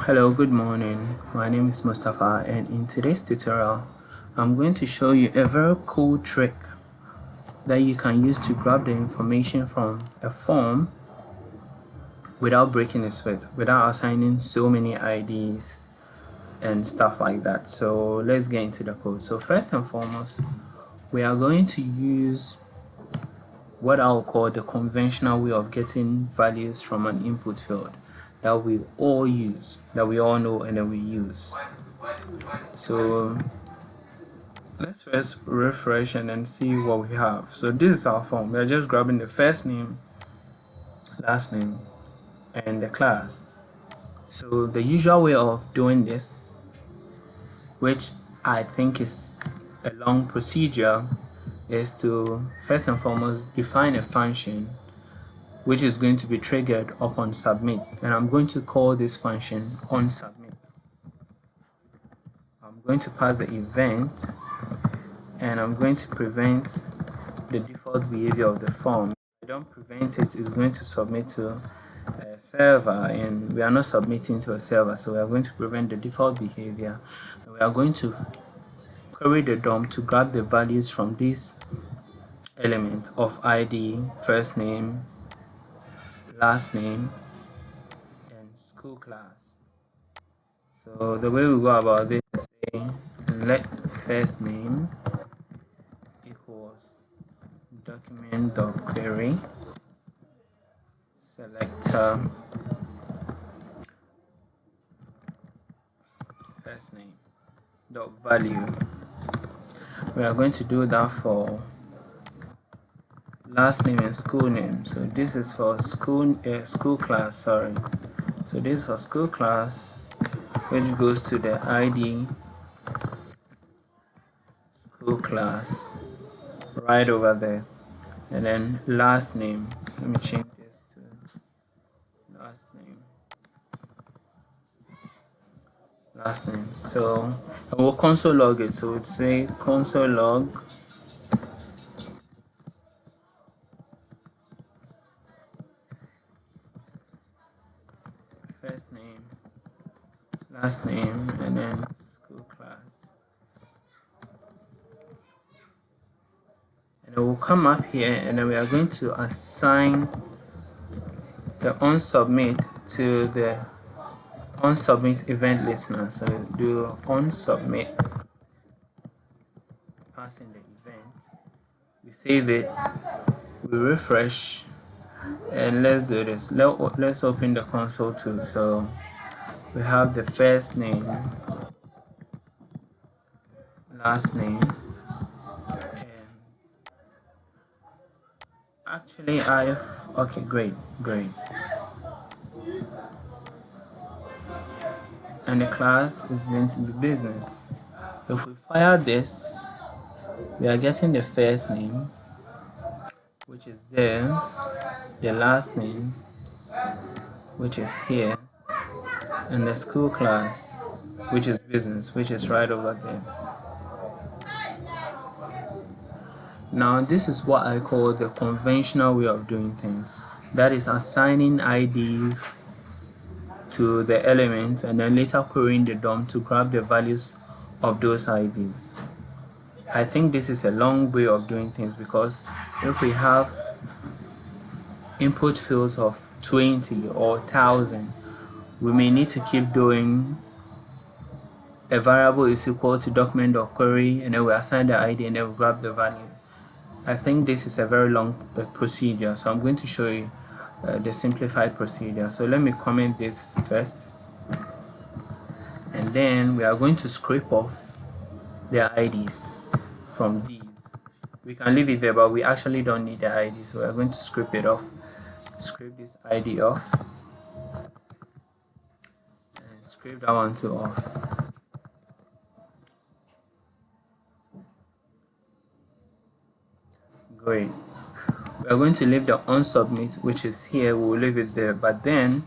Hello, good morning. My name is Mustafa, and in today's tutorial I'm going to show you a very cool trick that you can use to grab the information from a form without breaking the sweat, without assigning so many IDs and stuff like that. So let's get into the code. So first and foremost, we are going to use what I'll call the conventional way of getting values from an input field that we all use, that we all know and that we use. So let's first refresh and then see what we have. So this is our form. We are just grabbing the first name, last name, and the class. So the usual way of doing this, which I think is a long procedure, is to first and foremost define a function which is going to be triggered upon submit, and I'm going to call this function onSubmit. I'm going to pass the event, and I'm going to prevent the default behavior of the form. If I don't prevent it, it's going to submit to a server, and we are not submitting to a server, so we are going to prevent the default behavior, and we are going to query the DOM to grab the values from this element of ID, first name, last name, and school class. So the way we go about this is saying let first name equals document.query selector first name dot value. We are going to do that for last name and school name. So this is for school class, sorry. So this is for school class, which goes to the ID school class right over there, and then last name. Let me change this to last name. So we'll console log it. So we'd say console log first name, last name, and then school class. And then we'll come up here, and then we are going to assign the onSubmit to the onSubmit event listener. So do onSubmit, passing the event. We save it, we refresh, and let's do this. Let's open the console too. So we have the first name, last name, and actually okay, great. And the class is going to be business. If we fire this, we are getting the first name, which is there, the last name, which is here, and the school class, which is business, which is right over there. Now this is what I call the conventional way of doing things, that is assigning IDs to the elements and then later querying the DOM to grab the values of those IDs. I think this is a long way of doing things, because if we have input fields of 20 or 1000, we may need to keep doing a variable is equal to document.query, and then we assign the ID and then we grab the value. I think this is a very long procedure, so I'm going to show you the simplified procedure. So let me comment this first, and then we are going to scrape off the IDs from these. We can leave it there, but we actually don't need the ID, so we're going to scrape it off. Scrape this ID off, and scrape that one too off. Great. We are going to leave the onSubmit, which is here. We will leave it there, but then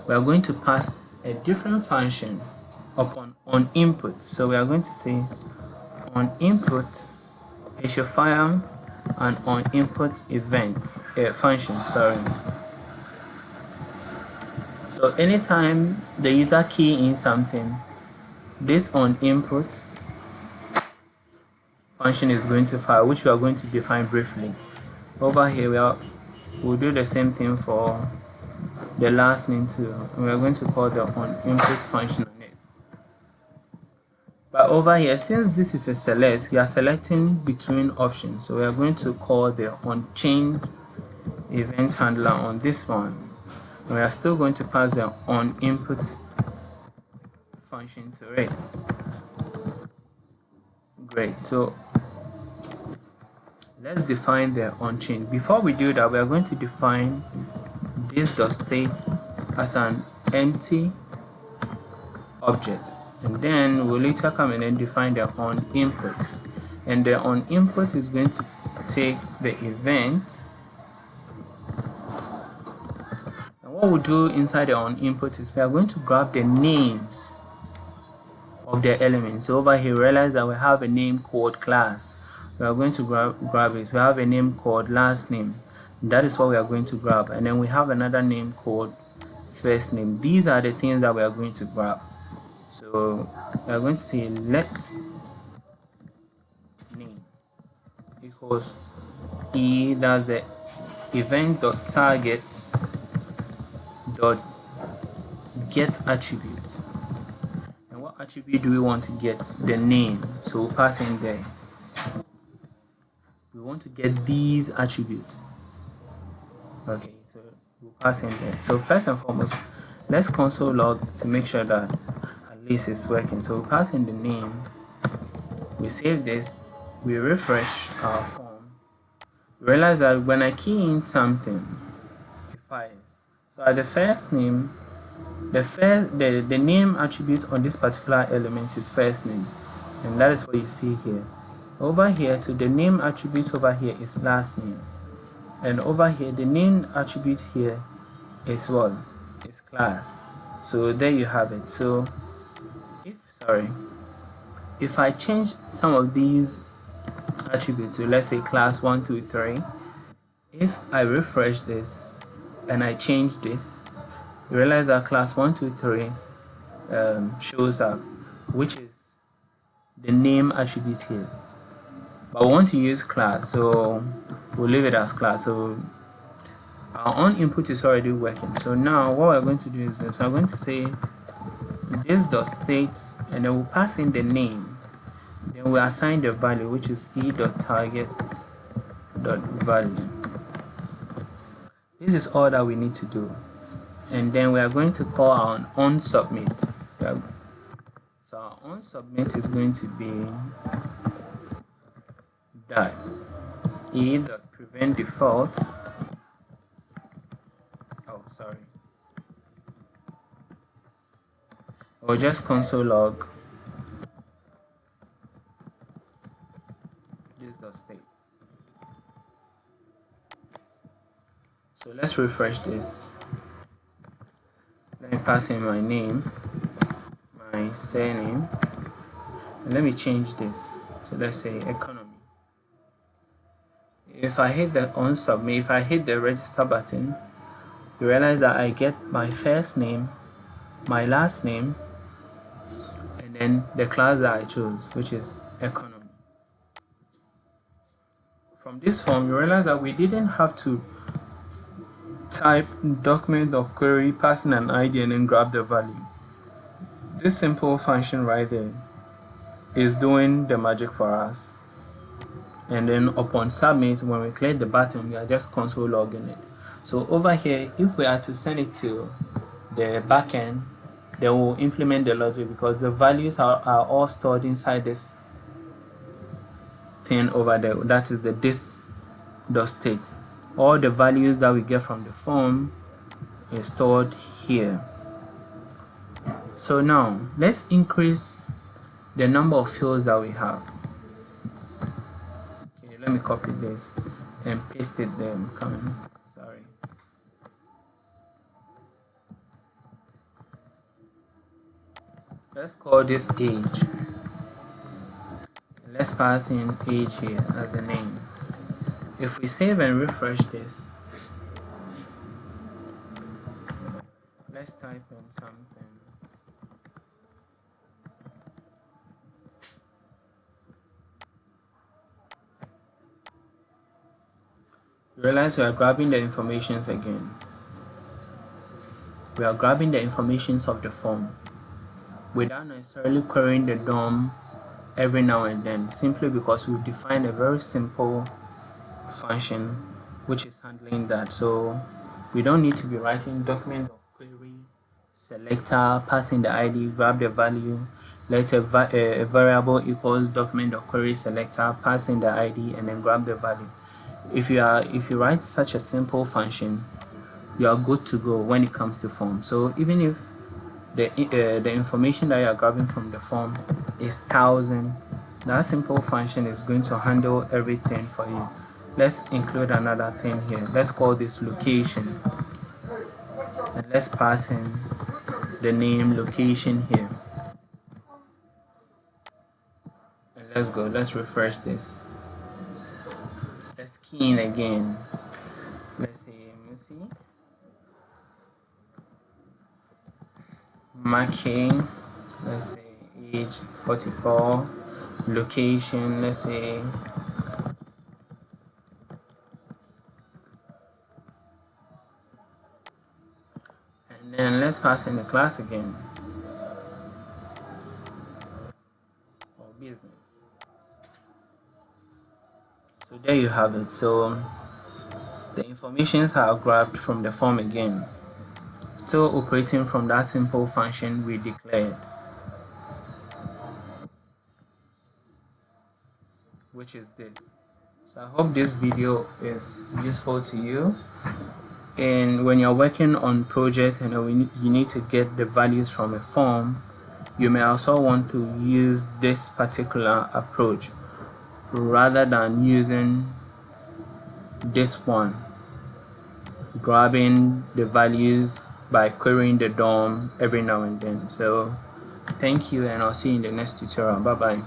we are going to pass a different function upon on input. So we are going to say on input it should fire an on input event function. So So anytime the user key in something, this on input function is going to fire, which we are going to define briefly. Over here we'll do the same thing for the last name too. We are going to call the on input function on it. But over here, since this is a select, we are selecting between options, so we are going to call the on-chain event handler on this one. We are still going to pass the on input function to it. Great. So let's define the on-chain. Before we do that, we are going to define this dot state as an empty object, and then we'll later come in and define the on input, and the on input is going to take the event. And what we'll do inside the on input is we are going to grab the names of the elements. So over here, realize that we have a name called class. We are going to grab it. We have a name called last name. That is what we are going to grab. And then we have another name called first name. These are the things that we are going to grab. So we are going to say let name equals e, that's the event dot target dot get attribute. And what attribute do we want to get? The name. So we'll pass in there. We want to get these attributes. Okay, so we'll pass in there. So first and foremost, let's console log to make sure that at least it's working. So we'll pass in the name. We save this. We refresh our form. We realize that when I key in something, it fires. So at the first name, the name attribute on this particular element is first name, and that is what you see here. Over here, to the name attribute over here is last name, and over here the name attribute here is what? Is class. So there you have it. So if I change some of these attributes to, let's say, class 1 2 3, if I refresh this and I change this, you realize that class 1 2 3 shows up, which is the name attribute here. But we want to use class, so we'll leave it as class. So our on input is already working. So now what we're going to do is this. We're going to say this dot state, and then we'll pass in the name. Then we assign the value, which is e dot target dot value. This is all that we need to do. And then we are going to call our on submit. So our on submit is going to be that e dot prevent default. Or just console log this dot state. So let's refresh this. Let me pass in my name, my surname, and let me change this. So let's say economy. If I hit the on submit, if I hit the register button, you realize that I get my first name, my last name, and then the class that I chose, which is economy. From this form, you realize that we didn't have to type document or query, pass in an ID, and then grab the value. This simple function right there is doing the magic for us. And then upon submit, when we click the button, we are just console logging it. So over here, if we are to send it to the backend, they will implement the logic, because the values are all stored inside this thing over there. That is the this.state. All the values that we get from the form is stored here. So now let's increase the number of fields that we have. Okay, let me copy this and paste it there. Sorry. Let's call this age. Let's pass in age here as the name. If we save and refresh this, let's type type in something. Realize we are grabbing the informations again. We are grabbing the informations of the form without necessarily querying the DOM every now and then, simply because we've defined a very simple function which is handling that. So we don't need to be writing document.query selector, passing the ID, grab the value, let a variable equals document.query selector, passing the ID, and then grab the value. If you write such a simple function, you are good to go when it comes to form. So even if the information that you are grabbing from the form is 1000, that simple function is going to handle everything for you. Let's include another thing here. Let's call this location, and let's pass in the name location here, and let's go. Let's refresh this. Let's key in again. Let's say Musi Maki, let's say age 44, location, let's say and then let's pass in the class again, or business. So there you have it. So the informations are grabbed from the form again, still operating from that simple function we declared, which is this. So I hope this video is useful to you. And when you're working on projects and you need to get the values from a form, you may also want to use this particular approach rather than using this one, grabbing the values by querying the DOM every now and then. So thank you, and I'll see you in the next tutorial. Bye bye.